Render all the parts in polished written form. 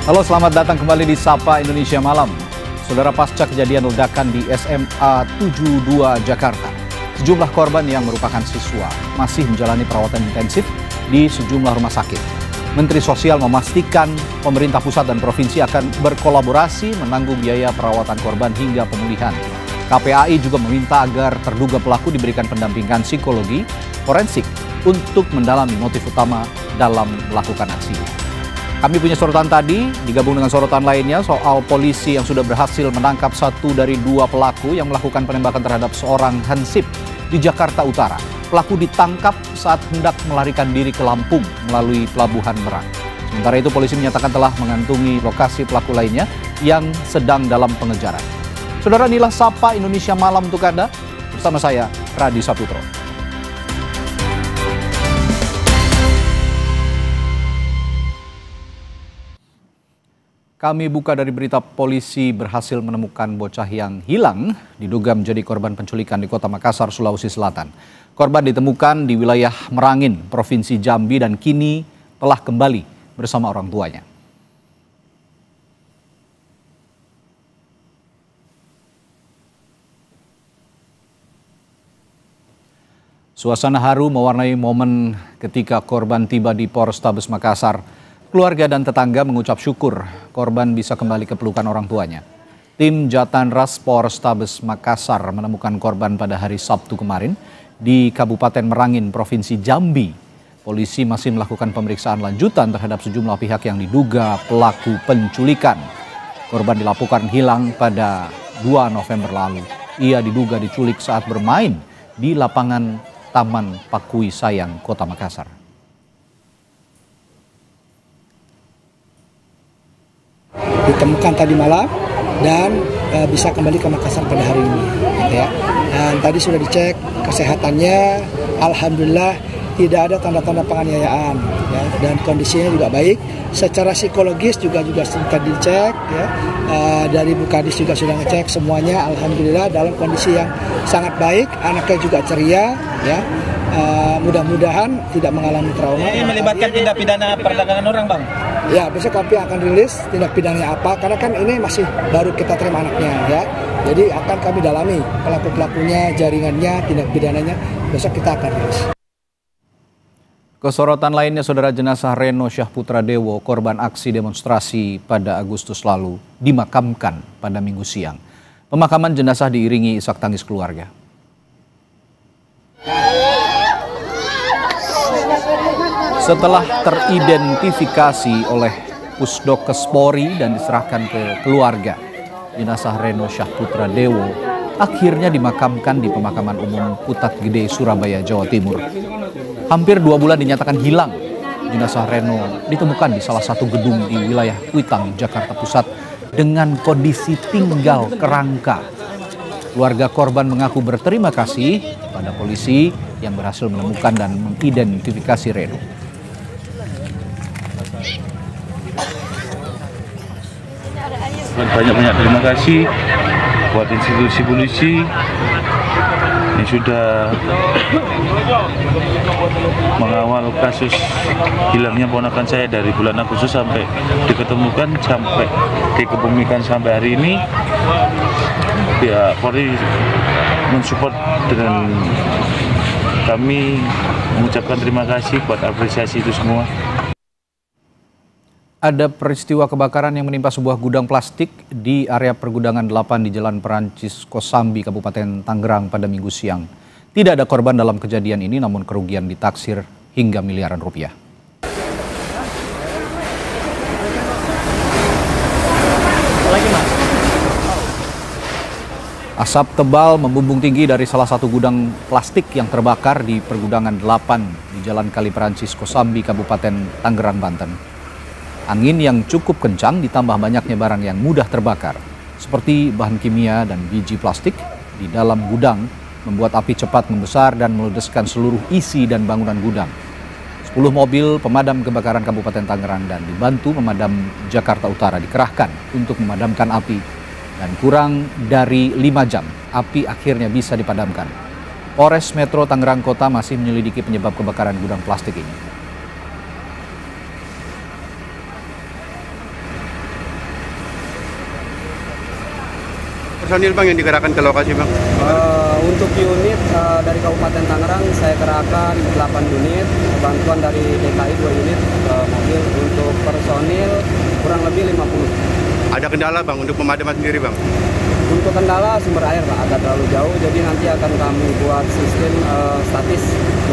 Halo, selamat datang kembali di Sapa Indonesia Malam. Saudara, pasca kejadian ledakan di SMA 72 Jakarta, sejumlah korban yang merupakan siswa masih menjalani perawatan intensif di sejumlah rumah sakit. Menteri Sosial memastikan pemerintah pusat dan provinsi akan berkolaborasi menanggung biaya perawatan korban hingga pemulihan. KPAI juga meminta agar terduga pelaku diberikan pendampingan psikologi forensik untuk mendalami motif utama dalam melakukan aksinya. Kami punya sorotan tadi, digabung dengan sorotan lainnya soal polisi yang sudah berhasil menangkap satu dari dua pelaku yang melakukan penembakan terhadap seorang hansip di Jakarta Utara. Pelaku ditangkap saat hendak melarikan diri ke Lampung melalui Pelabuhan Merak. Sementara itu polisi menyatakan telah mengantungi lokasi pelaku lainnya yang sedang dalam pengejaran. Saudara, inilah Sapa Indonesia Malam untuk Anda. Bersama saya, Radi Saputro. Kami buka dari berita polisi berhasil menemukan bocah yang hilang diduga menjadi korban penculikan di Kota Makassar, Sulawesi Selatan. Korban ditemukan di wilayah Merangin, Provinsi Jambi dan kini telah kembali bersama orang tuanya. Suasana haru mewarnai momen ketika korban tiba di Polrestabes Makassar. Keluarga dan tetangga mengucap syukur korban bisa kembali ke pelukan orang tuanya. Tim Jatanras Polrestabes Makassar menemukan korban pada hari Sabtu kemarin di Kabupaten Merangin, Provinsi Jambi. Polisi masih melakukan pemeriksaan lanjutan terhadap sejumlah pihak yang diduga pelaku penculikan. Korban dilaporkan hilang pada 2 November lalu. Ia diduga diculik saat bermain di lapangan Taman Pakui Sayang, Kota Makassar. Ditemukan tadi malam dan bisa kembali ke Makassar pada hari ini, ya. Dan tadi sudah dicek kesehatannya, alhamdulillah tidak ada tanda-tanda penganiayaan, ya, dan kondisinya juga baik. Secara psikologis juga sudah dicek, ya. Dari Bukadis juga sudah ngecek semuanya, alhamdulillah dalam kondisi yang sangat baik. Anaknya juga ceria, ya. Mudah-mudahan tidak mengalami trauma. Ini melibatkan tindak pidana perdagangan orang, Bang? Ya, besok kami akan rilis tindak pidananya apa, karena kan ini masih baru kita terima anaknya, ya. Jadi akan kami dalami pelaku-pelakunya, jaringannya, tindak pidananya, besok kita akan rilis. Kesorotan lainnya, saudara, jenazah Reno Syahputra Dewo, korban aksi demonstrasi pada Agustus lalu, dimakamkan pada Minggu siang. Pemakaman jenazah diiringi isak tangis keluarga. Setelah teridentifikasi oleh Pusdokes Polri dan diserahkan ke keluarga, jenazah Reno Syahputra Dewo akhirnya dimakamkan di Pemakaman Umum Putat Gede, Surabaya, Jawa Timur. Hampir 2 bulan dinyatakan hilang, jenazah Reno ditemukan di salah satu gedung di wilayah Kuitang, Jakarta Pusat dengan kondisi tinggal kerangka. Keluarga korban mengaku berterima kasih pada polisi yang berhasil menemukan dan mengidentifikasi Reno. Banyak-banyak terima kasih buat institusi polisi yang sudah mengawal kasus hilangnya ponakan saya dari bulan Agustus sampai diketemukan, sampai dikebumikan sampai hari ini. Pihak Polri mensupport dengan kami mengucapkan terima kasih buat apresiasi itu semua. Ada peristiwa kebakaran yang menimpa sebuah gudang plastik di area pergudangan 8 di Jalan Perancis Kosambi, Kabupaten Tangerang pada Minggu siang. Tidak ada korban dalam kejadian ini, namun kerugian ditaksir hingga miliaran rupiah. Asap tebal membumbung tinggi dari salah satu gudang plastik yang terbakar di pergudangan 8 di Jalan Kali Perancis Kosambi, Kabupaten Tangerang, Banten. Angin yang cukup kencang ditambah banyaknya barang yang mudah terbakar, seperti bahan kimia dan biji plastik di dalam gudang, membuat api cepat membesar dan meludeskan seluruh isi dan bangunan gudang. 10 mobil pemadam kebakaran Kabupaten Tangerang dan dibantu pemadam Jakarta Utara dikerahkan untuk memadamkan api, dan kurang dari 5 jam api akhirnya bisa dipadamkan. Polres Metro Tangerang Kota masih menyelidiki penyebab kebakaran gudang plastik ini. personil Bang yang dikerahkan ke lokasi Bang? Untuk unit dari Kabupaten Tangerang saya kerahkan 8 unit, bantuan dari DKI 2 unit mobil. Untuk personil kurang lebih 50. Ada kendala Bang untuk pemadaman sendiri Bang? Untuk kendala sumber air Pak, agak terlalu jauh, jadi nanti akan kami buat sistem statis,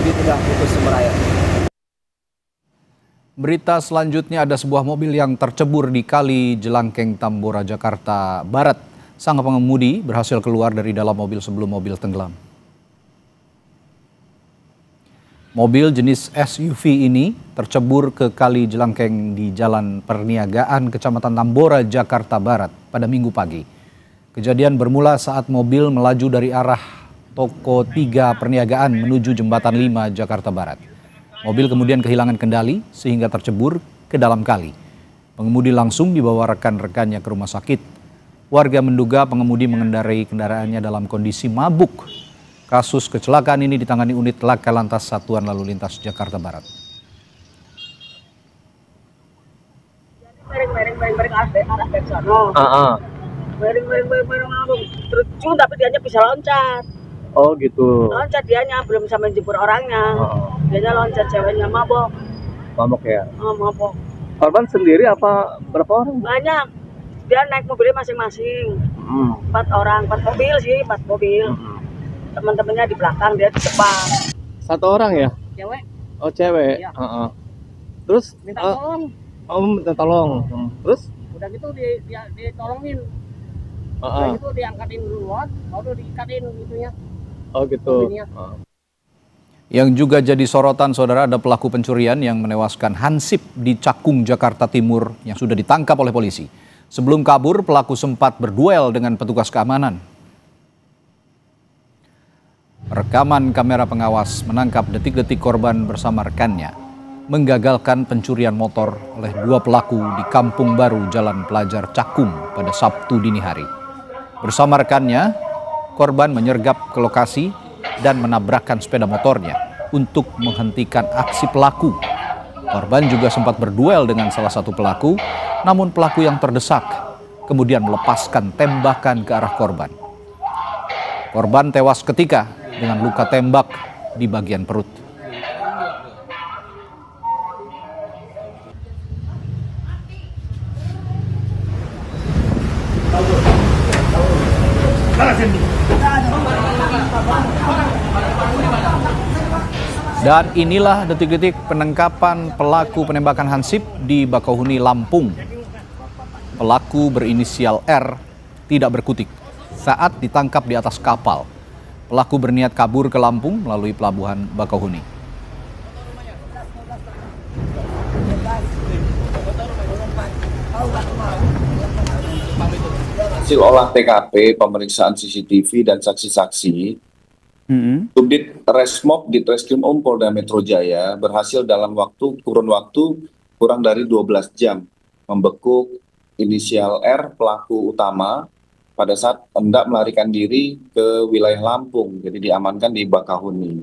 jadi tidak putus sumber air. Berita selanjutnya, ada sebuah mobil yang tercebur di Kali Jelangkeng, Tambora, Jakarta Barat. Sang pengemudi berhasil keluar dari dalam mobil sebelum mobil tenggelam. Mobil jenis SUV ini tercebur ke Kali Jelangkeng di Jalan Perniagaan, Kecamatan Tambora, Jakarta Barat pada Minggu pagi. Kejadian bermula saat mobil melaju dari arah Toko 3 Perniagaan menuju Jembatan 5, Jakarta Barat. Mobil kemudian kehilangan kendali sehingga tercebur ke dalam kali. Pengemudi langsung dibawa rekan-rekannya ke rumah sakit. Warga menduga pengemudi mengendarai kendaraannya dalam kondisi mabuk. Kasus kecelakaan ini ditangani unit Laka Lantas Satuan Lalu Lintas Jakarta Barat. Bareng arah ke sana. Bareng terjun tapi dianya bisa loncat. Oh gitu. Loncat dianya belum sampai jebur orangnya. Dianya loncat, ceweknya mabok. Mabok ya? Mabok. Korban sendiri apa berapa orang? Banyak. Dia naik mobilnya masing-masing. 4 orang, 4 mobil sih, 4 mobil. Teman-temannya di belakang, dia di depan. 1 orang ya? Cewek. Oh cewek. Iya. Terus Minta tolong. Oh minta tolong. Terus? Udah gitu ditolongin. Udah gitu diangkatin duluan, baru diikatin gitunya. Oh gitu. Yang juga jadi sorotan, saudara, ada pelaku pencurian yang menewaskan Hansip di Cakung, Jakarta Timur yang sudah ditangkap oleh polisi. Sebelum kabur, pelaku sempat berduel dengan petugas keamanan. Rekaman kamera pengawas menangkap detik-detik korban bersama rekannya menggagalkan pencurian motor oleh 2 pelaku di Kampung Baru, Jalan Pelajar Cakung pada Sabtu dini hari. Bersama rekannya, korban menyergap ke lokasi dan menabrakkan sepeda motornya untuk menghentikan aksi pelaku. Korban juga sempat berduel dengan salah satu pelaku, namun pelaku yang terdesak kemudian melepaskan tembakan ke arah korban. Korban tewas ketika dengan luka tembak di bagian perut. Dan inilah detik-detik penangkapan pelaku penembakan Hansip di Bakauheni, Lampung. Pelaku berinisial R tidak berkutik saat ditangkap di atas kapal. Pelaku berniat kabur ke Lampung melalui pelabuhan Bakauheni. Hasil olah TKP, pemeriksaan CCTV dan saksi-saksi, Subdit Resmob di Treskrim Polda Metro Jaya berhasil dalam kurun waktu kurang dari 12 jam membekuk inisial R, pelaku utama, pada saat hendak melarikan diri ke wilayah Lampung, jadi diamankan di Bakauheni.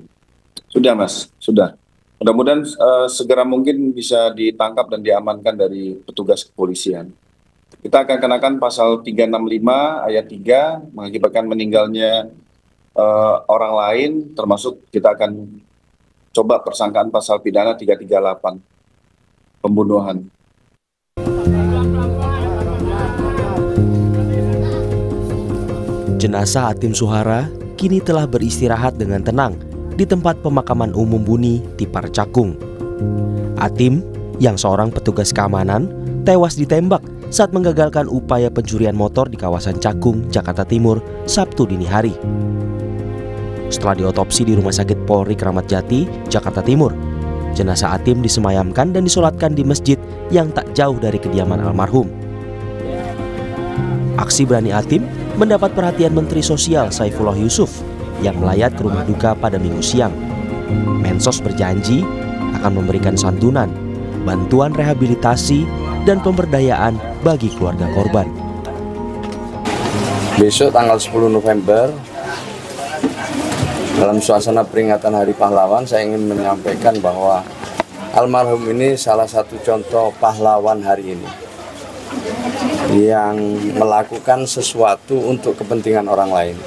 Sudah Mas, sudah. Mudah-mudahan segera mungkin bisa ditangkap dan diamankan dari petugas kepolisian. Kita akan kenakan pasal 365 ayat 3 mengakibatkan meninggalnya orang lain, termasuk kita akan coba persangkaan pasal pidana 338 pembunuhan. Jenazah Atim Suhara kini telah beristirahat dengan tenang di tempat pemakaman umum Buni, Tipar, Cakung. Atim, yang seorang petugas keamanan, tewas ditembak saat menggagalkan upaya pencurian motor di kawasan Cakung, Jakarta Timur, Sabtu dini hari. Setelah diotopsi di Rumah Sakit Polri Kramat Jati, Jakarta Timur, jenazah Atim disemayamkan dan disolatkan di masjid yang tak jauh dari kediaman almarhum. Aksi berani Atim mendapat perhatian Menteri Sosial Saifullah Yusuf yang melayat ke rumah duka pada Minggu siang. Mensos berjanji akan memberikan santunan, bantuan rehabilitasi, dan pemberdayaan bagi keluarga korban. Besok tanggal 10 November, dalam suasana peringatan Hari Pahlawan, saya ingin menyampaikan bahwa almarhum ini salah satu contoh pahlawan hari ini. yang melakukan sesuatu untuk kepentingan orang lain.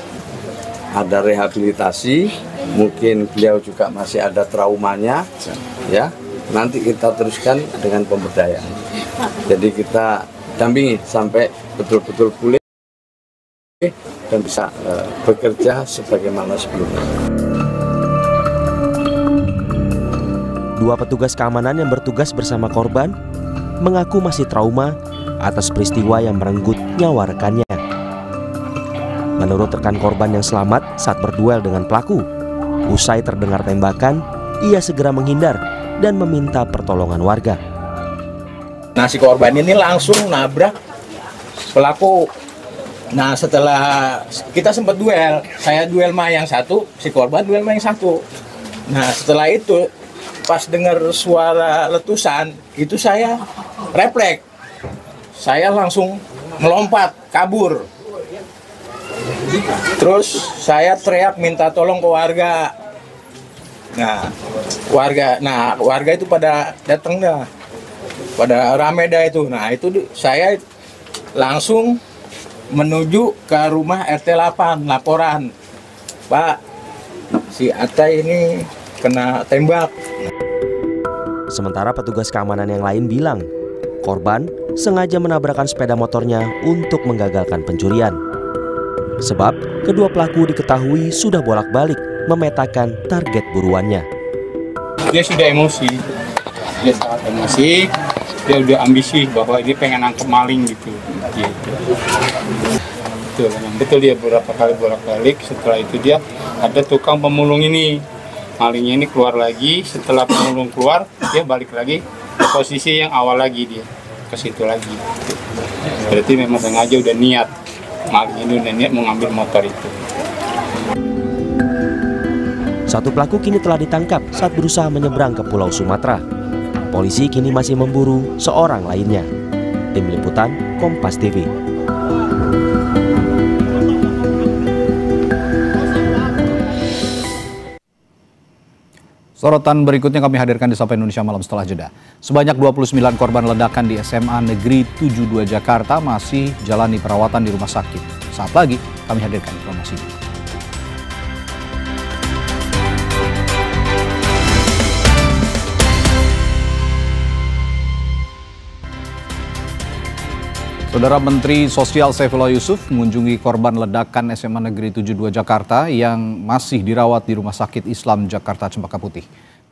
Ada rehabilitasi, mungkin beliau juga masih ada traumanya, ya. Nanti kita teruskan dengan pemberdayaan. Jadi kita dampingi sampai betul-betul pulih dan bisa bekerja sebagaimana sebelumnya. Dua petugas keamanan yang bertugas bersama korban mengaku masih trauma atas peristiwa yang merenggut nyawa rekannya. Menurut rekan korban yang selamat saat berduel dengan pelaku, usai terdengar tembakan, ia segera menghindar dan meminta pertolongan warga. Nah, si korban ini langsung nabrak pelaku. Nah, setelah kita sempat duel, saya duel sama yang satu, si korban duel sama yang satu. Nah, setelah itu pas dengar suara letusan, itu saya refleks. Saya langsung melompat, kabur. Terus saya teriak minta tolong ke warga. Nah, warga itu pada datang dah. Pada rame dah itu. Nah, itu saya langsung menuju ke rumah RT 8, laporan. Pak, si Atai ini kena tembak. Sementara petugas keamanan yang lain bilang, korban sengaja menabrakkan sepeda motornya untuk menggagalkan pencurian. Sebab kedua pelaku diketahui sudah bolak-balik memetakan target buruannya. Dia sudah emosi, dia sangat emosi, dia udah ambisi bahwa dia pengen nangkep maling gitu. Betul dia beberapa kali bolak-balik. Setelah itu dia ada tukang pemulung ini, malingnya ini keluar lagi. Setelah pemulung keluar, dia balik lagi ke posisi yang awal lagi, dia ke situ lagi. Berarti memang sengaja udah niat. Maling ini udah niat mengambil motor itu. Satu pelaku kini telah ditangkap saat berusaha menyeberang ke Pulau Sumatera. Polisi kini masih memburu seorang lainnya. Tim Liputan Kompas TV. Sorotan berikutnya kami hadirkan di Sapa Indonesia Malam setelah jeda. Sebanyak 29 korban ledakan di SMA Negeri 72 Jakarta masih jalani perawatan di rumah sakit. Saat lagi kami hadirkan informasi. Saudara Menteri Sosial Saifullah Yusuf mengunjungi korban ledakan SMA Negeri 72 Jakarta yang masih dirawat di Rumah Sakit Islam Jakarta Cempaka Putih.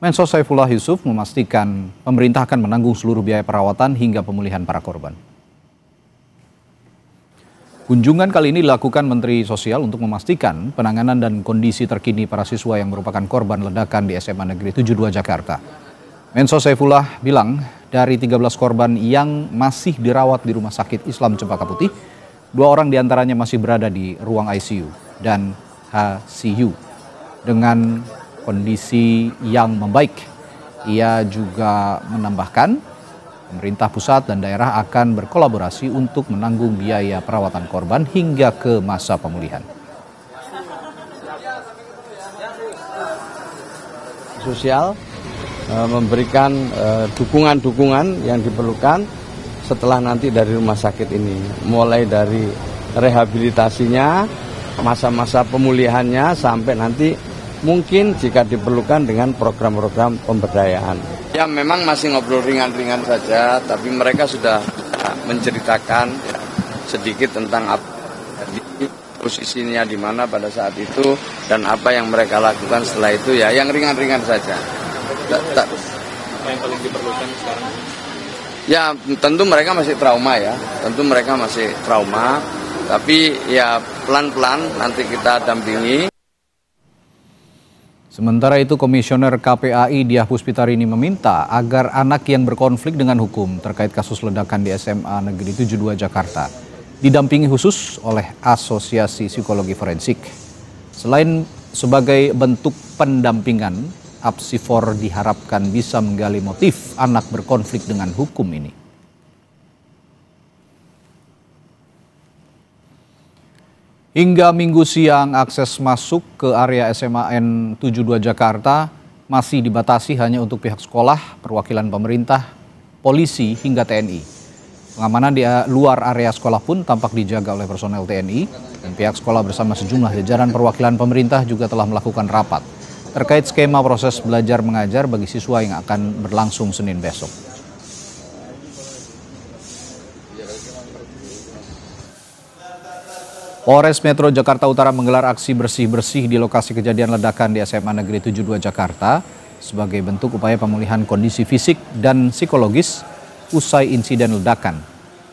Mensos Saifullah Yusuf memastikan pemerintah akan menanggung seluruh biaya perawatan hingga pemulihan para korban. Kunjungan kali ini dilakukan Menteri Sosial untuk memastikan penanganan dan kondisi terkini para siswa yang merupakan korban ledakan di SMA Negeri 72 Jakarta. Mensos Saifullah bilang, dari 13 korban yang masih dirawat di Rumah Sakit Islam Cempaka Putih, 2 orang diantaranya masih berada di ruang ICU dan HCU dengan kondisi yang membaik. Ia juga menambahkan, pemerintah pusat dan daerah akan berkolaborasi untuk menanggung biaya perawatan korban hingga ke masa pemulihan. Sosial memberikan dukungan-dukungan yang diperlukan setelah nanti dari rumah sakit ini, mulai dari rehabilitasinya, masa-masa pemulihannya, sampai nanti mungkin jika diperlukan dengan program-program pemberdayaan. Ya memang masih ngobrol ringan-ringan saja, tapi mereka sudah menceritakan sedikit tentang posisinya di mana pada saat itu dan apa yang mereka lakukan setelah itu, ya yang ringan-ringan saja. Yang paling diperlukan sekarang? Ya tentu mereka masih trauma ya, tapi ya pelan-pelan nanti kita dampingi. Sementara itu Komisioner KPAI Diah Puspitarini meminta agar anak yang berkonflik dengan hukum terkait kasus ledakan di SMA Negeri 72 Jakarta didampingi khusus oleh Asosiasi Psikologi Forensik. Selain sebagai bentuk pendampingan, Apsifor diharapkan bisa menggali motif anak berkonflik dengan hukum ini. Hingga Minggu siang, akses masuk ke area SMA N 72 Jakarta masih dibatasi hanya untuk pihak sekolah, perwakilan pemerintah, polisi hingga TNI. Pengamanan di luar area sekolah pun tampak dijaga oleh personel TNI dan pihak sekolah bersama sejumlah jajaran perwakilan pemerintah juga telah melakukan rapat terkait skema proses belajar mengajar bagi siswa yang akan berlangsung Senin besok. Polres Metro Jakarta Utara menggelar aksi bersih-bersih di lokasi kejadian ledakan di SMA Negeri 72 Jakarta sebagai bentuk upaya pemulihan kondisi fisik dan psikologis usai insiden ledakan.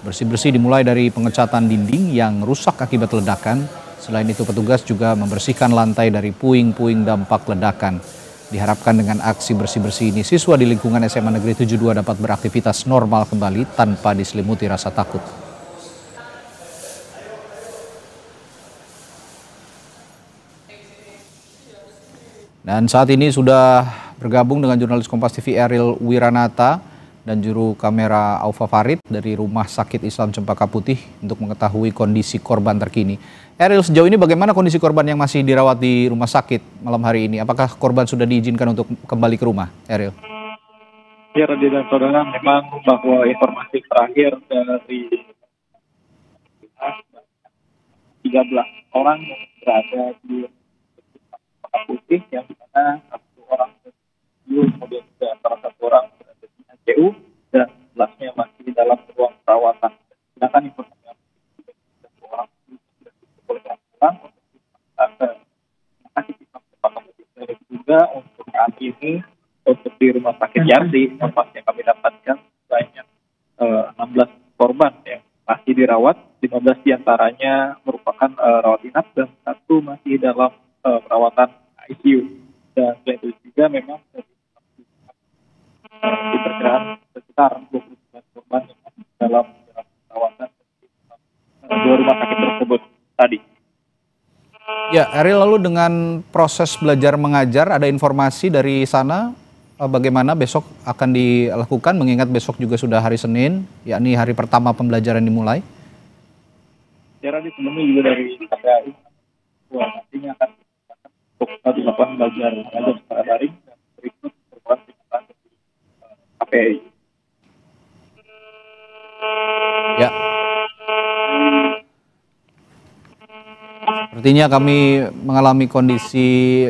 Bersih-bersih dimulai dari pengecatan dinding yang rusak akibat ledakan. Selain itu petugas juga membersihkan lantai dari puing-puing dampak ledakan. Diharapkan dengan aksi bersih-bersih ini siswa di lingkungan SMA Negeri 72 dapat beraktivitas normal kembali tanpa diselimuti rasa takut. Dan saat ini sudah bergabung dengan jurnalis Kompas TV Eril Wiranata dan juru kamera Aufa Farid dari Rumah Sakit Islam Cempaka Putih untuk mengetahui kondisi korban terkini. Eril, sejauh ini bagaimana kondisi korban yang masih dirawat di rumah sakit malam hari ini? Apakah korban sudah diizinkan untuk kembali ke rumah, Eril? Ya, Radhi dan saudara, memang bahwa informasi terakhir dari 13 orang yang berada di Cempaka Putih, yang dimana satu orang kemudian juga salah satu orang berada di ACU dan 11-nya masih di dalam ruang perawatan. Sedangkan informasi yang satu orang sudah diperbolehkan pulang untuk dimaksudkan ke Islam Cempaka Putih. Dan juga untuk saat ini untuk di rumah sakit Yarsi, informasi yang kami dapatkan banyak 16 korban yang masih dirawat, 15 diantaranya merupakan rawat inap dan satu masih dalam perawatan ICU. Dan selain itu juga memang diperkirakan sekitar 29 korban yang masih dalam perawatan dua rumah sakit tersebut tadi. Ya, Eril, lalu dengan proses belajar mengajar, ada informasi dari sana bagaimana besok akan dilakukan, mengingat besok juga sudah hari Senin, yakni hari pertama pembelajaran dimulai? Ya, Radhi, sebelumnya juga dari KPAI, nantinya akan untuk dilakukan belajar mengajar secara daring dan berikut merupakan pernyataan dari KPAI. Ya. Sepertinya kami mengalami kondisi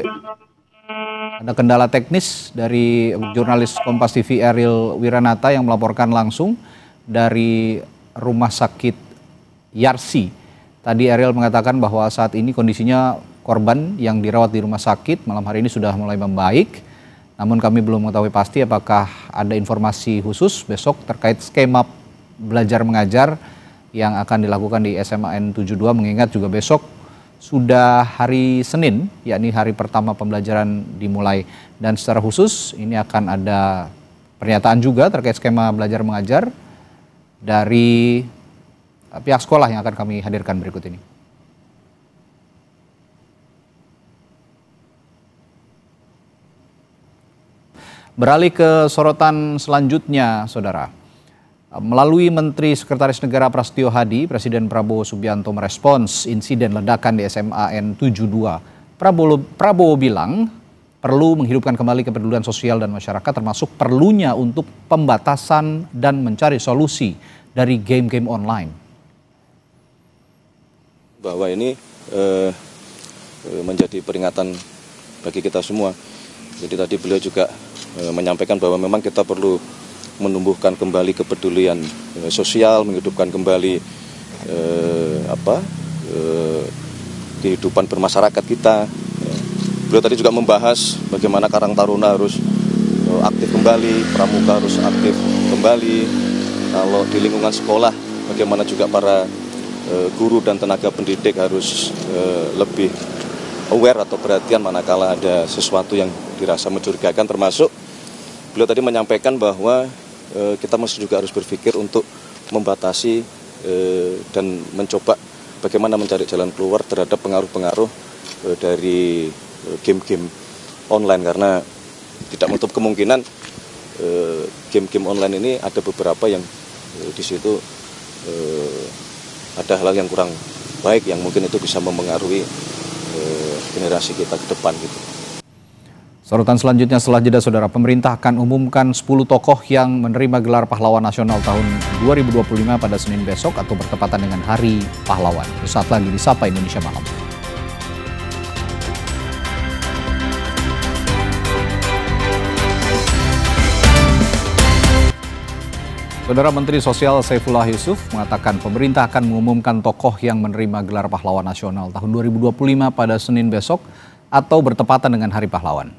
ada kendala teknis dari jurnalis Kompas TV Eril Wiranata yang melaporkan langsung dari Rumah Sakit Yarsi. Tadi Eril mengatakan bahwa saat ini kondisinya korban yang dirawat di rumah sakit malam hari ini sudah mulai membaik. Namun kami belum mengetahui pasti apakah ada informasi khusus besok terkait skema belajar mengajar yang akan dilakukan di SMA N72, mengingat juga besok sudah hari Senin, yakni hari pertama pembelajaran dimulai. Dan secara khusus ini akan ada pernyataan juga terkait skema belajar mengajar dari pihak sekolah yang akan kami hadirkan berikut ini. Beralih ke sorotan selanjutnya, Saudara. Melalui Menteri Sekretaris Negara Prasetyo Hadi, Presiden Prabowo Subianto merespons insiden ledakan di SMA N72. Prabowo bilang perlu menghidupkan kembali kepedulian sosial dan masyarakat, termasuk perlunya untuk pembatasan dan mencari solusi dari game-game online. Bahwa ini menjadi peringatan bagi kita semua. Jadi tadi beliau juga menyampaikan bahwa memang kita perlu menumbuhkan kembali kepedulian sosial, menghidupkan kembali kehidupan bermasyarakat kita. Beliau tadi juga membahas bagaimana Karang Taruna harus aktif kembali, Pramuka harus aktif kembali. Kalau di lingkungan sekolah, bagaimana juga para guru dan tenaga pendidik harus lebih aware atau perhatian manakala ada sesuatu yang dirasa mencurigakan, termasuk beliau tadi menyampaikan bahwa kita masih juga harus berpikir untuk membatasi dan mencoba bagaimana mencari jalan keluar terhadap pengaruh-pengaruh dari game-game online, karena tidak menutup kemungkinan game-game online ini ada beberapa yang di situ ada hal-hal yang kurang baik yang mungkin itu bisa mempengaruhi generasi kita ke depan gitu. Sorotan selanjutnya setelah jeda, Saudara, pemerintah akan umumkan 10 tokoh yang menerima gelar pahlawan nasional tahun 2025 pada Senin besok atau bertepatan dengan Hari Pahlawan. Sesaat lagi di Sapa Indonesia Malam. Saudara, Menteri Sosial Saifullah Yusuf mengatakan pemerintah akan mengumumkan tokoh yang menerima gelar pahlawan nasional tahun 2025 pada Senin besok atau bertepatan dengan Hari Pahlawan.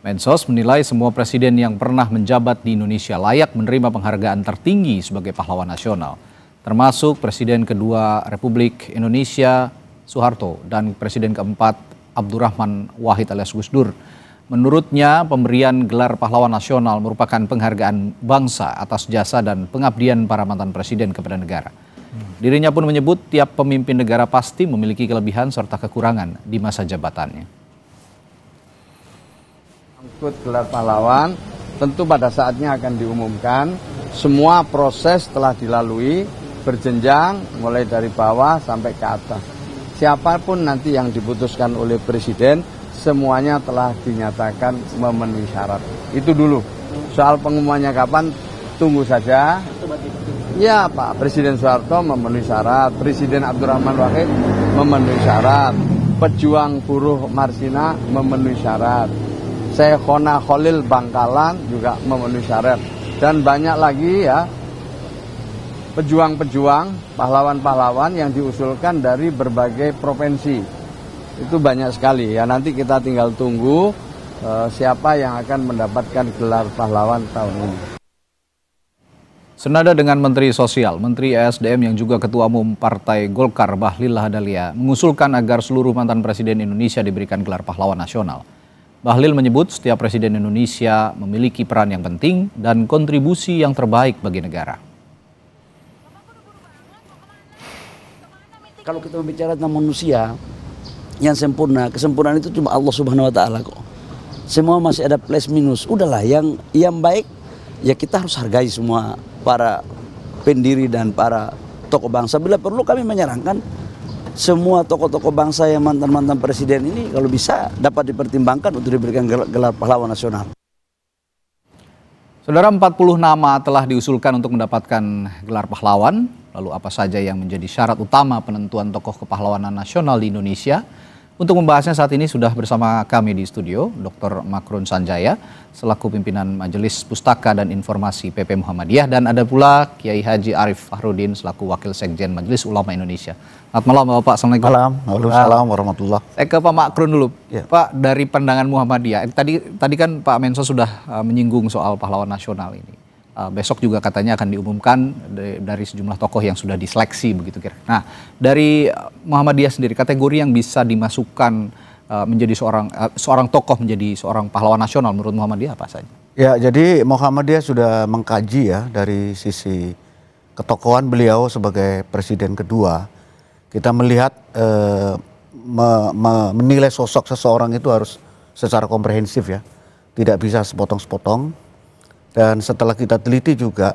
Mensos menilai semua presiden yang pernah menjabat di Indonesia layak menerima penghargaan tertinggi sebagai pahlawan nasional, termasuk Presiden kedua Republik Indonesia Soeharto dan Presiden keempat Abdurrahman Wahid alias Gus Dur. Menurutnya, pemberian gelar pahlawan nasional merupakan penghargaan bangsa atas jasa dan pengabdian para mantan presiden kepada negara. Dirinya pun menyebut tiap pemimpin negara pasti memiliki kelebihan serta kekurangan di masa jabatannya. Gelar pahlawan tentu pada saatnya akan diumumkan. Semua proses telah dilalui berjenjang mulai dari bawah sampai ke atas. Siapapun nanti yang diputuskan oleh presiden, semuanya telah dinyatakan memenuhi syarat. Itu dulu. Soal pengumumannya kapan, tunggu saja. Ya, Pak Presiden Soeharto memenuhi syarat, Presiden Abdurrahman Wahid memenuhi syarat, pejuang buruh Marsina memenuhi syarat, Syekhona Khalil Bangkalan juga memenuhi syarat, dan banyak lagi ya pejuang-pejuang, pahlawan-pahlawan yang diusulkan dari berbagai provinsi. Itu banyak sekali ya, nanti kita tinggal tunggu siapa yang akan mendapatkan gelar pahlawan tahun ini. Senada dengan Menteri Sosial, Menteri ESDM yang juga Ketua Umum Partai Golkar Bahlil Lahadalia mengusulkan agar seluruh mantan Presiden Indonesia diberikan gelar pahlawan nasional. Bahlil menyebut setiap Presiden Indonesia memiliki peran yang penting dan kontribusi yang terbaik bagi negara. Kalau kita berbicara tentang manusia yang sempurna, kesempurnaan itu cuma Allah Subhanahu wa Ta'ala kok. Semua masih ada plus minus. Udahlah, yang baik ya kita harus hargai semua para pendiri dan para tokoh bangsa. Bila perlu kami menyarankan semua tokoh-tokoh bangsa yang mantan-mantan presiden ini kalau bisa dapat dipertimbangkan untuk diberikan gelar pahlawan nasional. Saudara, 40 nama telah diusulkan untuk mendapatkan gelar pahlawan. Lalu apa saja yang menjadi syarat utama penentuan tokoh kepahlawanan nasional di Indonesia? Untuk membahasnya saat ini sudah bersama kami di studio Dr. Makrun Sanjaya selaku pimpinan Majelis Pustaka dan Informasi PP Muhammadiyah, dan ada pula Kiai Haji Arif Fahrudin selaku Wakil Sekjen Majelis Ulama Indonesia. Selamat malam Bapak. Assalamualaikum. Waalaikumsalam warahmatullah. Saya ke Pak Makrun dulu. Ya. Pak, dari pandangan Muhammadiyah, tadi kan Pak Menso sudah menyinggung soal pahlawan nasional ini. Besok juga katanya akan diumumkan dari sejumlah tokoh yang sudah diseleksi begitu kira. Nah, dari Muhammadiyah sendiri, kategori yang bisa dimasukkan menjadi seorang tokoh menjadi seorang pahlawan nasional menurut Muhammadiyah apa saja? Ya, jadi Muhammadiyah sudah mengkaji ya dari sisi ketokohan beliau sebagai presiden kedua. Kita melihat menilai sosok seseorang itu harus secara komprehensif ya, tidak bisa sepotong-sepotong. Dan setelah kita teliti juga,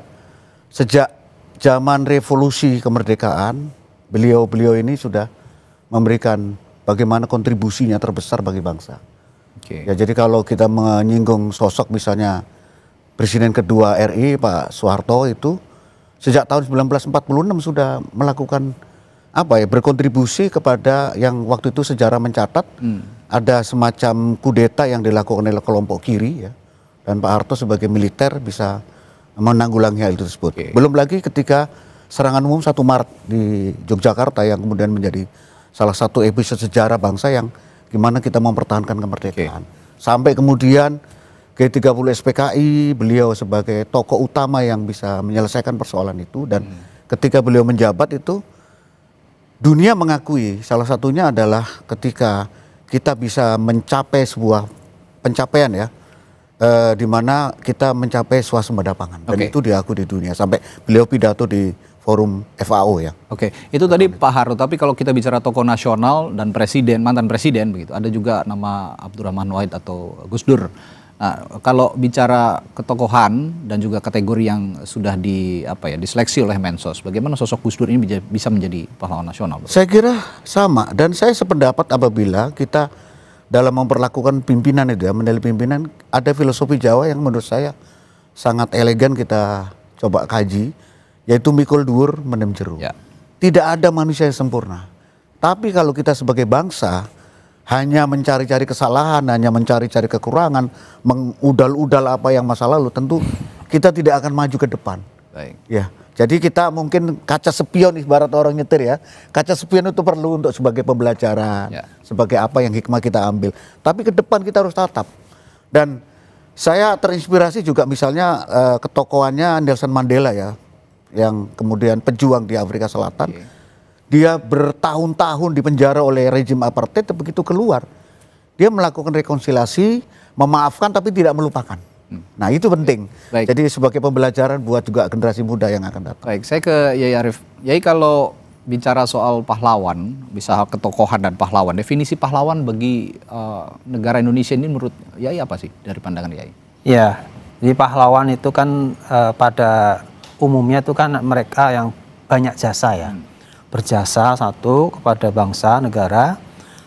sejak zaman revolusi kemerdekaan, beliau ini sudah memberikan bagaimana kontribusinya terbesar bagi bangsa. Ya, jadi kalau kita menyinggung sosok misalnya Presiden kedua RI Pak Soeharto itu sejak tahun 1946 sudah melakukan berkontribusi kepada yang waktu itu sejarah mencatat ada semacam kudeta yang dilakukan oleh kelompok kiri ya. Dan Pak Harto sebagai militer bisa menanggulangi hal itu tersebut. Belum lagi ketika serangan umum 1 Maret di Yogyakarta yang kemudian menjadi salah satu episode sejarah bangsa yang gimana kita mempertahankan kemerdekaan. Sampai kemudian G30 SPKI, beliau sebagai tokoh utama yang bisa menyelesaikan persoalan itu. Dan ketika beliau menjabat itu, dunia mengakui salah satunya adalah ketika kita bisa mencapai sebuah pencapaian ya, di mana kita mencapai swasembada pangan, dan itu diakui di dunia sampai beliau pidato di forum FAO ya. Itu tadi Pak Harto, tapi kalau kita bicara tokoh nasional dan presiden, mantan presiden begitu, ada juga nama Abdurrahman Wahid atau Gus Dur. Nah, kalau bicara ketokohan dan juga kategori yang sudah diseleksi oleh Mensos, bagaimana sosok Gus Dur ini bisa menjadi pahlawan nasional? Saya kira sama, dan saya sependapat apabila kita dalam memperlakukan pimpinan itu ya, menilai pimpinan, ada filosofi Jawa yang menurut saya sangat elegan kita coba kaji, yaitu mikul dhuwur mendem jero. Tidak ada manusia yang sempurna. Tapi kalau kita sebagai bangsa hanya mencari-cari kesalahan, hanya mencari-cari kekurangan, mengudal-udal apa yang masa lalu, tentu kita tidak akan maju ke depan. Baik. Ya, jadi kita mungkin kaca spion ibarat orang nyetir ya. Kaca spion itu perlu untuk sebagai pembelajaran, sebagai apa yang hikmah kita ambil. Tapi ke depan kita harus tatap. Dan saya terinspirasi juga misalnya ketokohannya Nelson Mandela ya, yang kemudian pejuang di Afrika Selatan. Dia bertahun-tahun dipenjara oleh rezim apartheid, begitu keluar dia melakukan rekonsiliasi, memaafkan tapi tidak melupakan. Nah itu penting. Baik. Jadi sebagai pembelajaran buat juga generasi muda yang akan datang. Baik, saya ke Yai Arief. Yai, kalau bicara soal pahlawan, bisa ketokohan dan pahlawan, definisi pahlawan bagi negara Indonesia ini menurut Yai apa sih dari pandangan Yai? Ya, jadi pahlawan itu kan pada umumnya itu kan mereka yang banyak jasa ya. Berjasa satu kepada bangsa, negara.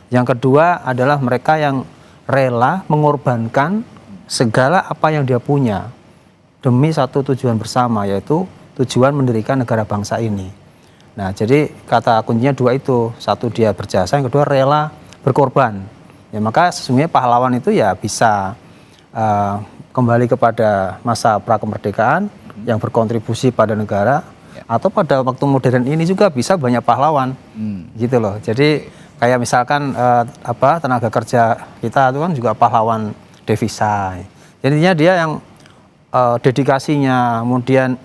Yang kedua adalah mereka yang rela mengorbankan segala apa yang dia punya demi satu tujuan bersama, yaitu tujuan mendirikan negara bangsa ini. Nah, jadi kata kuncinya dua itu, satu dia berjasa, yang kedua rela berkorban. Ya, maka sesungguhnya pahlawan itu ya bisa kembali kepada masa prakemerdekaan yang berkontribusi pada negara, atau pada waktu modern ini juga bisa banyak pahlawan, gitu loh. Jadi kayak misalkan tenaga kerja kita itu kan juga pahlawan devisa. Jadinya dia yang dedikasinya, kemudian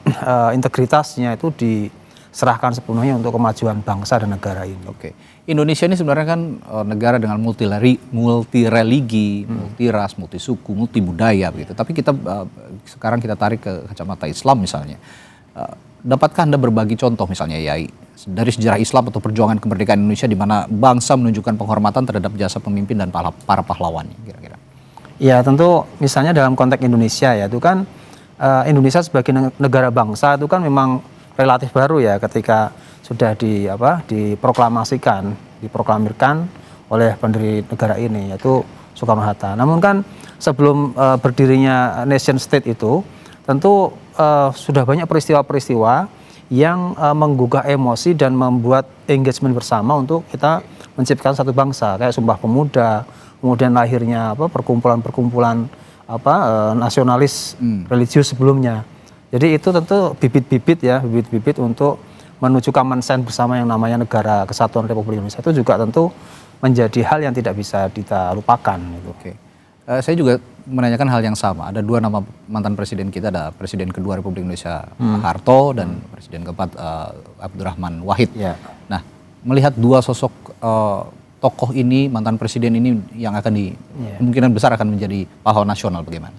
integritasnya itu diserahkan sepenuhnya untuk kemajuan bangsa dan negara ini. Oke. Indonesia ini sebenarnya kan negara dengan multi religi, multi ras, multi suku, multi budaya begitu. Tapi kita sekarang kita tarik ke kacamata Islam misalnya. Dapatkah Anda berbagi contoh misalnya Yai dari sejarah Islam atau perjuangan kemerdekaan Indonesia di mana bangsa menunjukkan penghormatan terhadap jasa pemimpin dan para pahlawannya kira-kira? Ya tentu misalnya dalam konteks Indonesia ya itu kan Indonesia sebagai negara bangsa itu kan memang relatif baru ya ketika sudah diproklamirkan oleh pendiri negara ini yaitu Soekarno-Hatta. Namun kan sebelum berdirinya nation state itu tentu sudah banyak peristiwa-peristiwa yang menggugah emosi dan membuat engagement bersama untuk kita menciptakan satu bangsa kayak Sumpah Pemuda, kemudian lahirnya perkumpulan-perkumpulan nasionalis religius sebelumnya. Jadi itu tentu bibit-bibit untuk menuju common sense bersama yang namanya Negara Kesatuan Republik Indonesia itu juga tentu menjadi hal yang tidak bisa kita lupakan. Gitu. Oke. Saya juga menanyakan hal yang sama. Ada dua nama mantan presiden kita, ada presiden kedua Republik Indonesia Pak Harto dan presiden keempat Abdurrahman Wahid. Ya. Nah, melihat dua sosok tokoh ini, mantan presiden ini yang akan kemungkinan besar akan menjadi pahlawan nasional, bagaimana?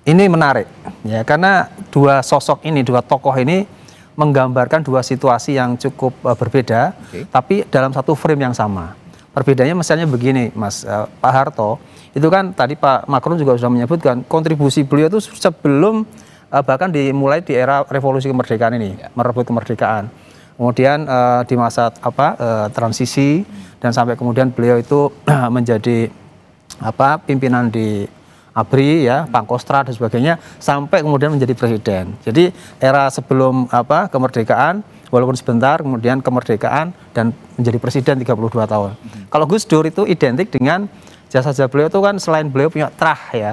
Ini menarik ya karena dua sosok ini, dua tokoh ini menggambarkan dua situasi yang cukup berbeda, tapi dalam satu frame yang sama. Perbedaannya misalnya begini, Mas, Pak Harto itu kan tadi Pak Macron juga sudah menyebutkan kontribusi beliau itu sebelum bahkan dimulai di era revolusi kemerdekaan ini, merebut kemerdekaan. Kemudian di masa transisi dan sampai kemudian beliau itu menjadi pimpinan di ABRI ya, Pangkostrat dan sebagainya sampai kemudian menjadi presiden. Jadi era sebelum kemerdekaan walaupun sebentar, kemudian kemerdekaan dan menjadi presiden 32 tahun. Kalau Gus Dur itu identik dengan jasa-jasa beliau itu kan selain beliau punya terah ya.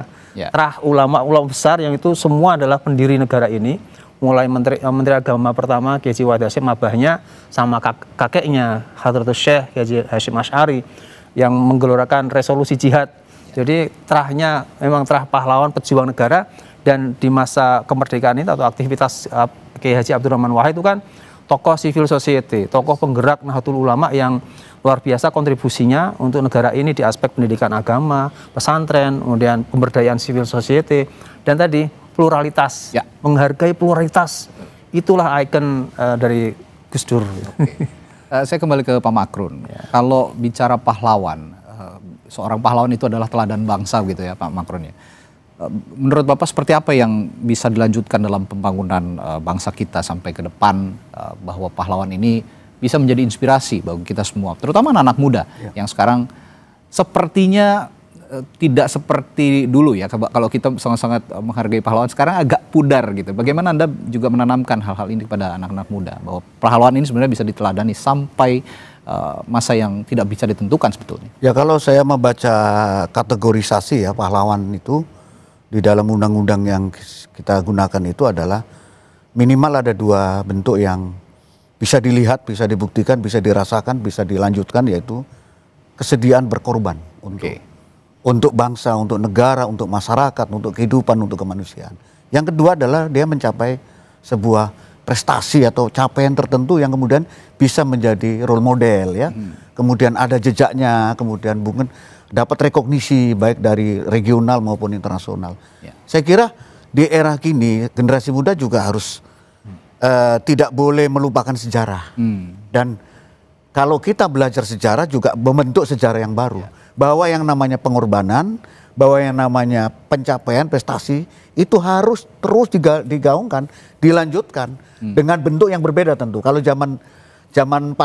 Terah ulama-ulama besar yang itu semua adalah pendiri negara ini. Mulai Menteri Agama pertama Kiai Haji Wahid Hasyim abahnya sama kakeknya Hadratus Syekh Kiai Haji Hasyim Asy'ari yang menggelorakan resolusi jihad. Jadi terahnya memang terah pahlawan pejuang negara dan di masa kemerdekaan ini atau aktivitas Kiai Haji Abdurrahman Wahid itu kan tokoh civil society, tokoh penggerak Nahdlatul Ulama yang luar biasa kontribusinya untuk negara ini di aspek pendidikan agama, pesantren, kemudian pemberdayaan civil society dan tadi pluralitas, menghargai pluralitas, itulah ikon dari Gus Dur. Saya kembali ke Pak Makrun. Kalau bicara pahlawan, seorang pahlawan itu adalah teladan bangsa gitu ya Pak Makrun ya. Menurut Bapak seperti apa yang bisa dilanjutkan dalam pembangunan bangsa kita sampai ke depan bahwa pahlawan ini bisa menjadi inspirasi bagi kita semua, terutama anak-anak muda yang sekarang sepertinya tidak seperti dulu ya, kalau kita sangat-sangat menghargai pahlawan, sekarang agak pudar gitu. Bagaimana Anda juga menanamkan hal-hal ini kepada anak-anak muda, bahwa pahlawan ini sebenarnya bisa diteladani sampai masa yang tidak bisa ditentukan sebetulnya? Ya, kalau saya membaca kategorisasi ya pahlawan itu di dalam undang-undang yang kita gunakan itu adalah minimal ada 2 bentuk yang bisa dilihat, bisa dibuktikan, bisa dirasakan, bisa dilanjutkan, yaitu kesediaan berkorban untuk bangsa, untuk negara, untuk masyarakat, untuk kehidupan, untuk kemanusiaan. Yang kedua adalah dia mencapai sebuah prestasi atau capaian tertentu yang kemudian bisa menjadi role model ya. Kemudian ada jejaknya, kemudian mungkin dapat rekognisi baik dari regional maupun internasional. Saya kira di era kini generasi muda juga harus tidak boleh melupakan sejarah. Dan kalau kita belajar sejarah juga membentuk sejarah yang baru. Bahwa yang namanya pengorbanan, bahwa yang namanya pencapaian prestasi itu harus terus digaungkan, dilanjutkan dengan bentuk yang berbeda tentu. Kalau zaman 45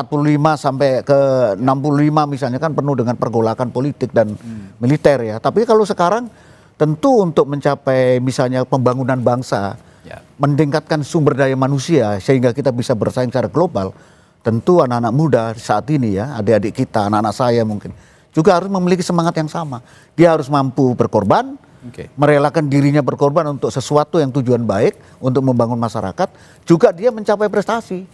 sampai ke 65 misalnya kan penuh dengan pergolakan politik dan militer ya. Tapi kalau sekarang tentu untuk mencapai misalnya pembangunan bangsa, meningkatkan sumber daya manusia sehingga kita bisa bersaing secara global, tentu anak-anak muda saat ini ya, adik-adik kita, anak-anak saya mungkin juga harus memiliki semangat yang sama. Dia harus mampu berkorban, merelakan dirinya berkorban untuk sesuatu yang tujuan baik, untuk membangun masyarakat, juga dia mencapai prestasi.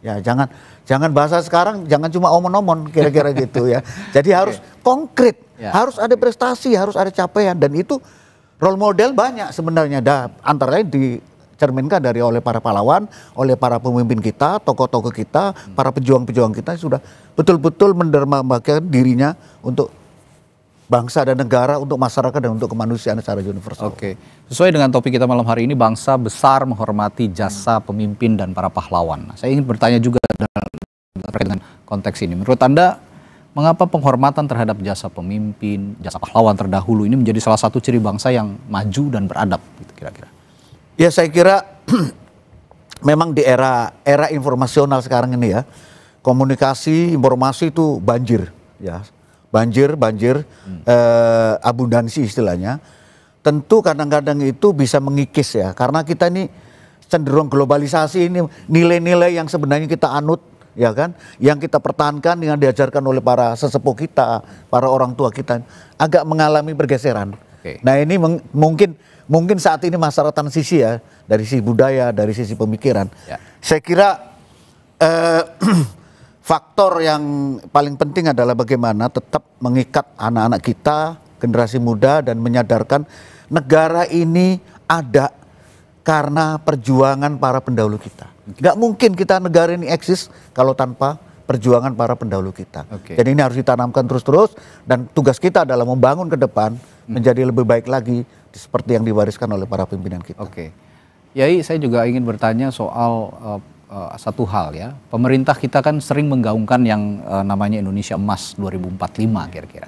Ya, jangan bahasa sekarang, jangan cuma omon-omon kira-kira gitu ya. Jadi harus konkret, harus ada prestasi, harus ada capaian, dan itu role model banyak sebenarnya. Antara lain dicerminkan oleh para pahlawan, oleh para pemimpin kita, tokoh-tokoh kita, para pejuang-pejuang kita sudah betul-betul mendermakan dirinya untuk bangsa dan negara, untuk masyarakat dan untuk kemanusiaan secara universal. Oke, sesuai dengan topik kita malam hari ini, bangsa besar menghormati jasa pemimpin dan para pahlawan. Nah, saya ingin bertanya juga terkait dengan konteks ini. Menurut Anda, mengapa penghormatan terhadap jasa pemimpin, jasa pahlawan terdahulu ini menjadi salah satu ciri bangsa yang maju dan beradab, gitu kira-kira? Ya, saya kira memang di era informasional sekarang ini ya, komunikasi, informasi itu banjir ya. Banjir, abundansi istilahnya. Tentu kadang-kadang itu bisa mengikis ya, karena kita ini cenderung globalisasi, ini nilai-nilai yang sebenarnya kita anut ya kan, yang kita pertahankan, yang diajarkan oleh para sesepuh kita, para orang tua kita, agak mengalami pergeseran. Nah, ini mungkin saat ini masalah transisi ya, dari sisi budaya, dari sisi pemikiran. Saya kira faktor yang paling penting adalah bagaimana tetap mengikat anak-anak kita, generasi muda, dan menyadarkan negara ini ada karena perjuangan para pendahulu kita. Nggak mungkin kita negara ini eksis kalau tanpa perjuangan para pendahulu kita. Jadi ini harus ditanamkan terus-terus, dan tugas kita adalah membangun ke depan menjadi lebih baik lagi seperti yang diwariskan oleh para pimpinan kita. Yai, saya juga ingin bertanya soal satu hal ya. Pemerintah kita kan sering menggaungkan yang namanya Indonesia Emas 2045 kira-kira.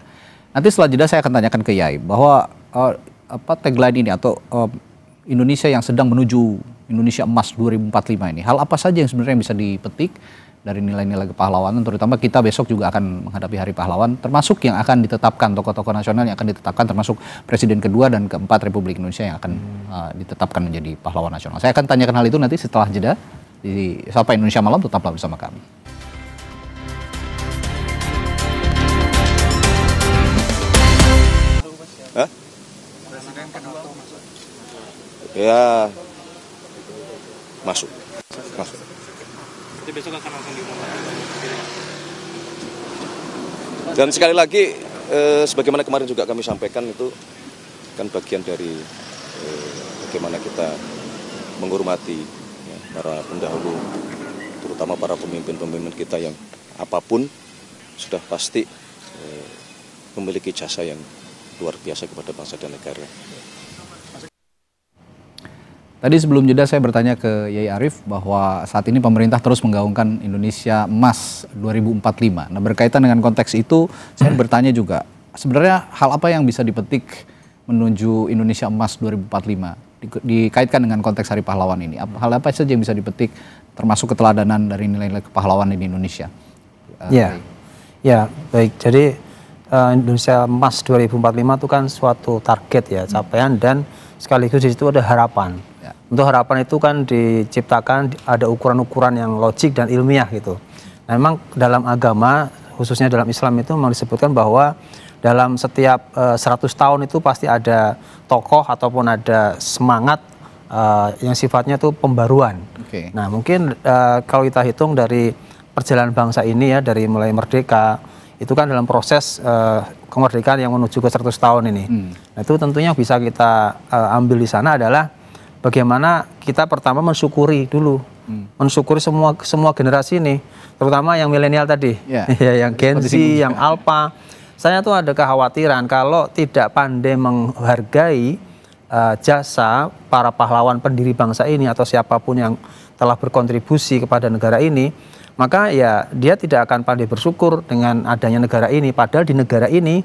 Nanti setelah jeda saya akan tanyakan ke Yai bahwa tagline ini atau Indonesia yang sedang menuju Indonesia Emas 2045 ini, hal apa saja yang sebenarnya bisa dipetik dari nilai-nilai kepahlawanan, terutama kita besok juga akan menghadapi Hari Pahlawan, termasuk yang akan ditetapkan, tokoh-tokoh nasional yang akan ditetapkan, termasuk Presiden kedua dan keempat Republik Indonesia yang akan ditetapkan menjadi pahlawan nasional. Saya akan tanyakan hal itu nanti setelah jeda. Di Sapa Indonesia Malam, tetaplah bersama kami. Hah? Ya, masuk. Jadi besok akan langsung diumumkan. Dan sekali lagi, sebagaimana kemarin juga kami sampaikan, itu kan bagian dari bagaimana kita menghormati para pendahulu, terutama para pemimpin-pemimpin kita yang apapun sudah pasti memiliki jasa yang luar biasa kepada bangsa dan negara. Tadi sebelum jeda saya bertanya ke Yai Arief bahwa saat ini pemerintah terus menggaungkan Indonesia Emas 2045. Nah, berkaitan dengan konteks itu, saya bertanya juga, sebenarnya hal apa yang bisa dipetik menuju Indonesia Emas 2045? Dikaitkan dengan konteks Hari Pahlawan ini, hal apa saja yang bisa dipetik termasuk keteladanan dari nilai-nilai kepahlawanan di Indonesia? Ya, baik. Jadi Indonesia Emas 2045 itu kan suatu target ya, capaian, dan sekaligus di situ ada harapan. Untuk harapan itu kan diciptakan ada ukuran-ukuran yang logik dan ilmiah gitu. Nah, memang dalam agama, khususnya dalam Islam itu memang disebutkan bahwa dalam setiap 100 tahun itu pasti ada tokoh ataupun ada semangat yang sifatnya itu pembaruan. Nah, mungkin kalau kita hitung dari perjalanan bangsa ini ya, dari mulai merdeka, itu kan dalam proses kemerdekaan yang menuju ke 100 tahun ini. Nah, itu tentunya bisa kita ambil di sana adalah bagaimana kita pertama mensyukuri dulu, mensyukuri semua generasi ini, terutama yang milenial tadi, ya, yang Gen Z, yang Alpha. Saya tuh ada kekhawatiran kalau tidak pandai menghargai jasa para pahlawan pendiri bangsa ini atau siapapun yang telah berkontribusi kepada negara ini, maka ya dia tidak akan pandai bersyukur dengan adanya negara ini. Padahal di negara ini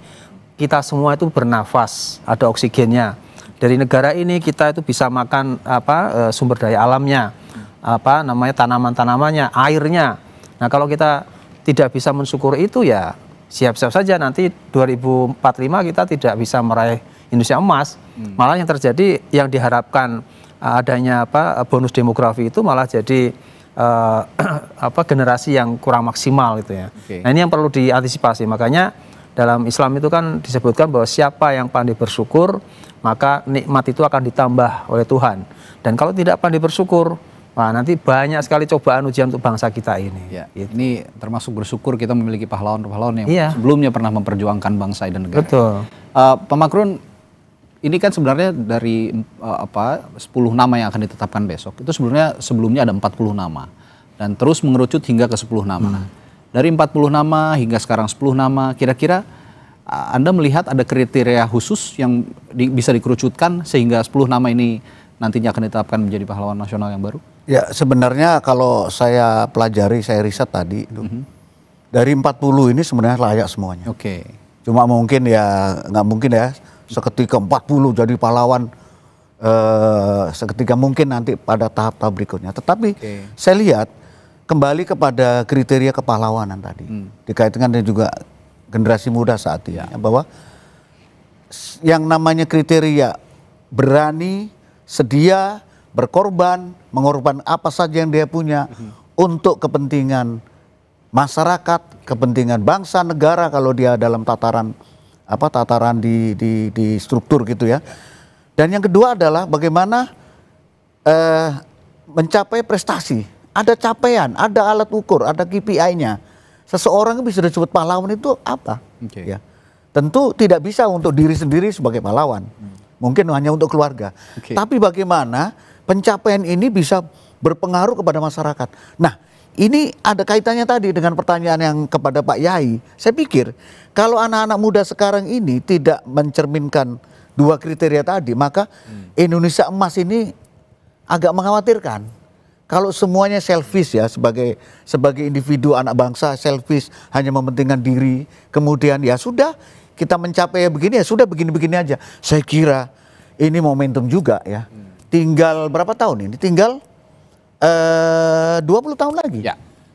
kita semua itu bernafas, ada oksigennya. Dari negara ini kita itu bisa makan sumber daya alamnya, tanaman-tanamannya, airnya. Nah, kalau kita tidak bisa mensyukuri itu ya siap-siap saja nanti 2045 kita tidak bisa meraih Indonesia Emas. Malah yang terjadi, yang diharapkan adanya bonus demografi itu malah jadi generasi yang kurang maksimal gitu ya. Nah, ini yang perlu diantisipasi. Makanya dalam Islam itu kan disebutkan bahwa siapa yang pandai bersyukur, maka nikmat itu akan ditambah oleh Tuhan. Dan kalau tidak pandai bersyukur, nah nanti banyak sekali cobaan ujian untuk bangsa kita ini. Ya, gitu. Ini termasuk bersyukur kita memiliki pahlawan-pahlawan yang sebelumnya pernah memperjuangkan bangsa dan negara. Betul. Pak Makrun, ini kan sebenarnya dari 10 nama yang akan ditetapkan besok, itu sebelumnya ada 40 nama. Dan terus mengerucut hingga ke 10 nama. Dari 40 nama hingga sekarang 10 nama, kira-kira Anda melihat ada kriteria khusus yang bisa dikerucutkan sehingga 10 nama ini nantinya akan ditetapkan menjadi pahlawan nasional yang baru? Ya, sebenarnya kalau saya pelajari, saya riset tadi, dari 40 ini sebenarnya layak semuanya. Cuma mungkin ya, nggak mungkin ya, seketika 40 jadi pahlawan, seketika mungkin nanti pada tahap-tahap berikutnya. Tetapi saya lihat kembali kepada kriteria kepahlawanan tadi, dikaitkan dengan juga generasi muda saat ini, bahwa yang namanya kriteria berani, sedia, berkorban, mengorbankan apa saja yang dia punya untuk kepentingan masyarakat, kepentingan bangsa, negara kalau dia dalam tataran di struktur gitu ya. Dan yang kedua adalah bagaimana mencapai prestasi. Ada capaian, ada alat ukur, ada KPI-nya. Seseorang bisa disebut pahlawan itu apa? Ya. Tentu tidak bisa untuk diri sendiri sebagai pahlawan. Mungkin hanya untuk keluarga. Tapi bagaimana pencapaian ini bisa berpengaruh kepada masyarakat. Nah, ini ada kaitannya tadi dengan pertanyaan yang kepada Pak Yai. Saya pikir kalau anak-anak muda sekarang ini tidak mencerminkan dua kriteria tadi, maka Indonesia Emas ini agak mengkhawatirkan. Kalau semuanya selfish ya, sebagai individu anak bangsa selfish, hanya mementingkan diri, kemudian ya sudah kita mencapai begini, ya sudah begini-begini aja. Saya kira ini momentum juga ya. Tinggal berapa tahun ini? Tinggal 20 tahun lagi.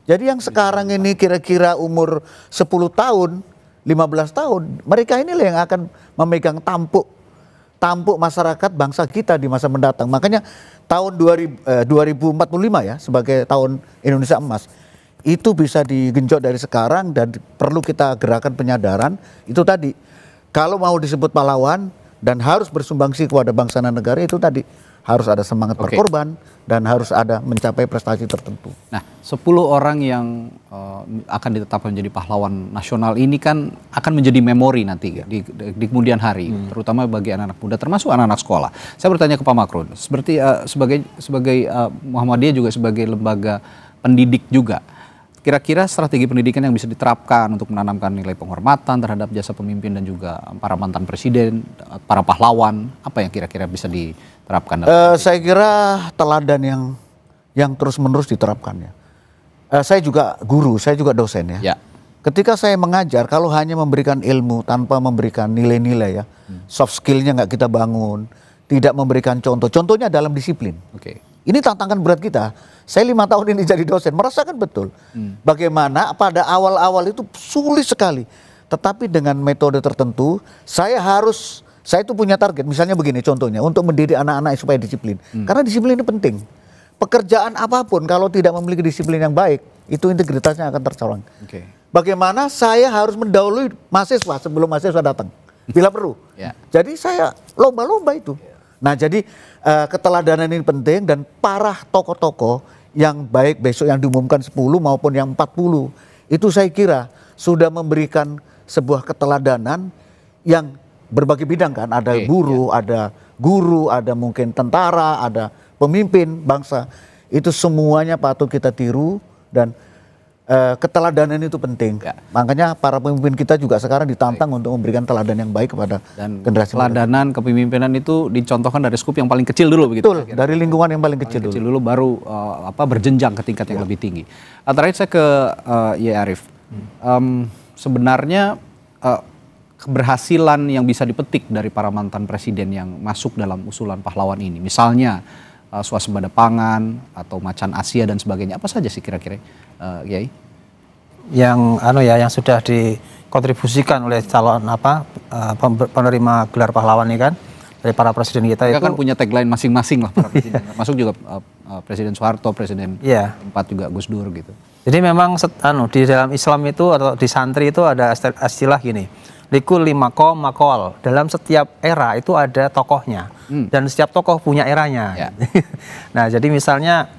Jadi yang sekarang ini kira-kira umur 10 tahun, 15 tahun, mereka inilah yang akan memegang tampuk masyarakat bangsa kita di masa mendatang. Makanya tahun 2045 ya sebagai tahun Indonesia Emas itu bisa digenjot dari sekarang, dan perlu kita gerakan penyadaran itu tadi. Kalau mau disebut pahlawan dan harus bersumbangsi kepada bangsa dan negara, itu tadi harus ada semangat berkorban dan harus ada mencapai prestasi tertentu. Nah, 10 orang yang akan ditetapkan menjadi pahlawan nasional ini kan akan menjadi memori nanti di kemudian hari, terutama bagi anak-anak muda, termasuk anak-anak sekolah. Saya bertanya ke Pak Makrun, seperti sebagai Muhammadiyah juga sebagai lembaga pendidik juga, kira-kira strategi pendidikan yang bisa diterapkan untuk menanamkan nilai penghormatan terhadap jasa pemimpin dan juga para mantan presiden, para pahlawan, apa yang kira-kira bisa diterapkan? Saya kira teladan yang terus-menerus diterapkan ya. Saya juga guru, saya juga dosen ya. Ketika saya mengajar, kalau hanya memberikan ilmu tanpa memberikan nilai-nilai ya, soft skillnya nggak kita bangun, tidak memberikan contoh. Contohnya dalam disiplin. Ini tantangan berat kita. Saya 5 tahun ini jadi dosen, merasakan betul bagaimana pada awal-awal itu sulit sekali. tetapi dengan metode tertentu. Saya itu punya target, misalnya begini contohnya, untuk mendidik anak-anak supaya disiplin. Karena disiplin ini penting. Pekerjaan apapun kalau tidak memiliki disiplin yang baik, itu integritasnya akan tercoreng. Bagaimana saya harus mendahului mahasiswa sebelum mahasiswa datang, bila perlu. Jadi saya lomba-lomba itu. Nah jadi keteladanan ini penting, dan para tokoh-tokoh yang baik besok yang diumumkan 10 maupun yang 40, itu saya kira sudah memberikan sebuah keteladanan yang berbagai bidang kan. Ada buruh, ada guru, ada mungkin tentara, ada pemimpin bangsa. Itu semuanya patut kita tiru, dan keteladanan itu penting. Makanya para pemimpin kita juga sekarang ditantang untuk memberikan teladan yang baik kepada generasi muda. Teladanan kepemimpinan itu dicontohkan dari skup yang paling kecil dulu begitu. Betul, dari lingkungan yang paling kecil dulu baru berjenjang ke tingkat yang lebih tinggi. Terakhir saya ke Ye Arif. Sebenarnya keberhasilan yang bisa dipetik dari para mantan presiden yang masuk dalam usulan pahlawan ini, misalnya swasembada pangan atau macan Asia dan sebagainya, apa saja sih kira-kira, Yai? Yang sudah dikontribusikan oleh calon penerima gelar pahlawan ini kan, dari para presiden kita itu kan punya tagline masing-masing lah para presiden. Masuk juga Presiden Soeharto, Presiden keempat juga Gus Dur gitu. Jadi memang di dalam Islam itu atau di santri itu ada istilah gini, likul limakom makol. Dalam setiap era itu ada tokohnya, dan setiap tokoh punya eranya. Nah jadi misalnya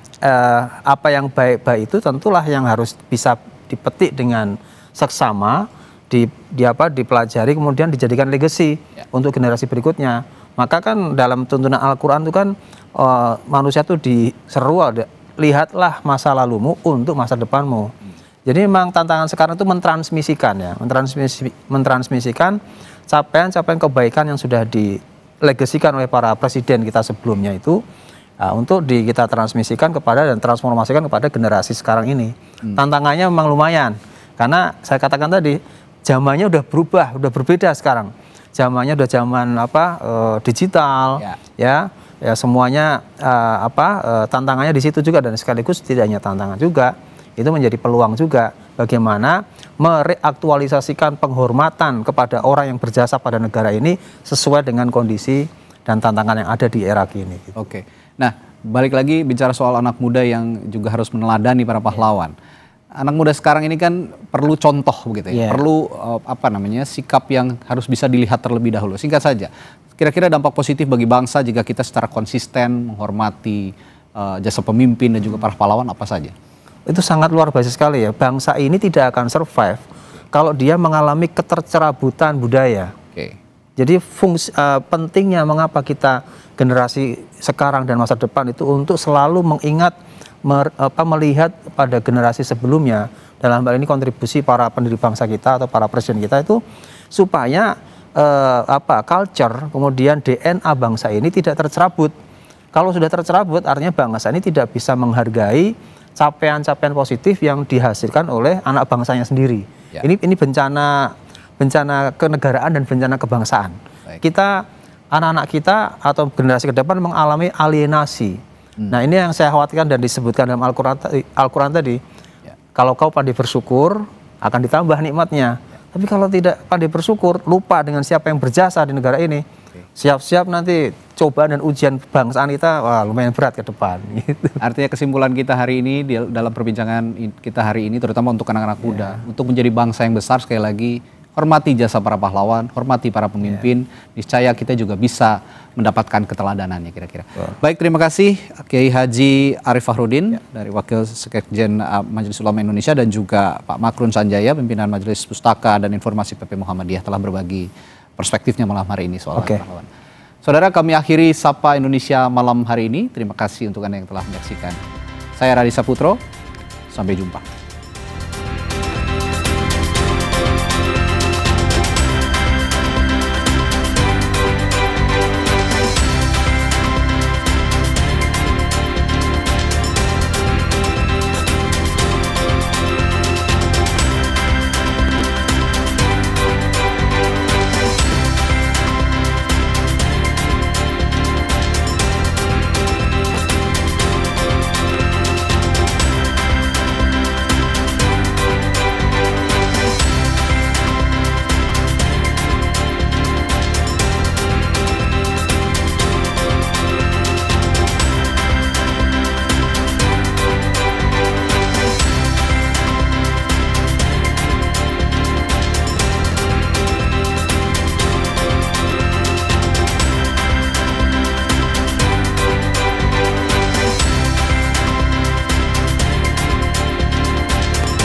apa yang baik-baik itu tentulah yang harus bisa dipetik dengan seksama, dipelajari, kemudian dijadikan legacy untuk generasi berikutnya. Maka kan dalam tuntunan Al-Quran itu kan manusia itu diseru, lihatlah masa lalumu untuk masa depanmu. Jadi memang tantangan sekarang itu mentransmisikan capaian-capaian kebaikan yang sudah dilegasikan oleh para presiden kita sebelumnya itu untuk kita transmisikan kepada dan transformasikan kepada generasi sekarang ini. Tantangannya memang lumayan, karena saya katakan tadi zamannya udah berubah, udah berbeda sekarang. Zamannya udah zaman digital, ya semuanya tantangannya di situ juga, dan sekaligus tidak hanya tantangan juga, itu menjadi peluang juga bagaimana mereaktualisasikan penghormatan kepada orang yang berjasa pada negara ini sesuai dengan kondisi dan tantangan yang ada di era kini. Oke. Nah, balik lagi bicara soal anak muda yang juga harus meneladani para pahlawan. Anak muda sekarang ini kan perlu contoh begitu ya. Perlu sikap yang harus bisa dilihat terlebih dahulu. Singkat saja, kira-kira dampak positif bagi bangsa jika kita secara konsisten menghormati jasa pemimpin dan juga para pahlawan apa saja? Itu sangat luar biasa sekali ya. Bangsa ini tidak akan survive kalau dia mengalami ketercerabutan budaya. Jadi pentingnya mengapa kita generasi sekarang dan masa depan itu untuk selalu mengingat, melihat pada generasi sebelumnya, dalam hal ini kontribusi para pendiri bangsa kita atau para presiden kita itu, supaya culture kemudian DNA bangsa ini tidak tercerabut. Kalau sudah tercerabut artinya bangsa ini tidak bisa menghargai capaian-capaian positif yang dihasilkan oleh anak bangsanya sendiri. Ini bencana kenegaraan dan bencana kebangsaan. Kita, anak-anak kita atau generasi ke depan mengalami alienasi. Nah ini yang saya khawatirkan dan disebutkan dalam Al-Quran tadi. Kalau kau pandai bersyukur akan ditambah nikmatnya. Tapi kalau tidak pandai bersyukur, lupa dengan siapa yang berjasa di negara ini, siap-siap nanti cobaan dan ujian kebangsaan kita lumayan berat ke depan. Gitu. Artinya kesimpulan kita hari ini dalam perbincangan kita hari ini, terutama untuk anak-anak muda, untuk menjadi bangsa yang besar, sekali lagi hormati jasa para pahlawan, hormati para pemimpin, niscaya kita juga bisa mendapatkan keteladanannya kira-kira. Baik, terima kasih Kiai Haji Arif Fahrudin dari Wakil Sekjen Majelis Ulama Indonesia, dan juga Pak Makrun Sanjaya, pimpinan Majelis Pustaka dan Informasi PP Muhammadiyah, telah berbagi perspektifnya malam hari ini soal pahlawan. Saudara, kami akhiri Sapa Indonesia malam hari ini. Terima kasih untuk Anda yang telah menyaksikan. Saya Radhi Saputro, sampai jumpa.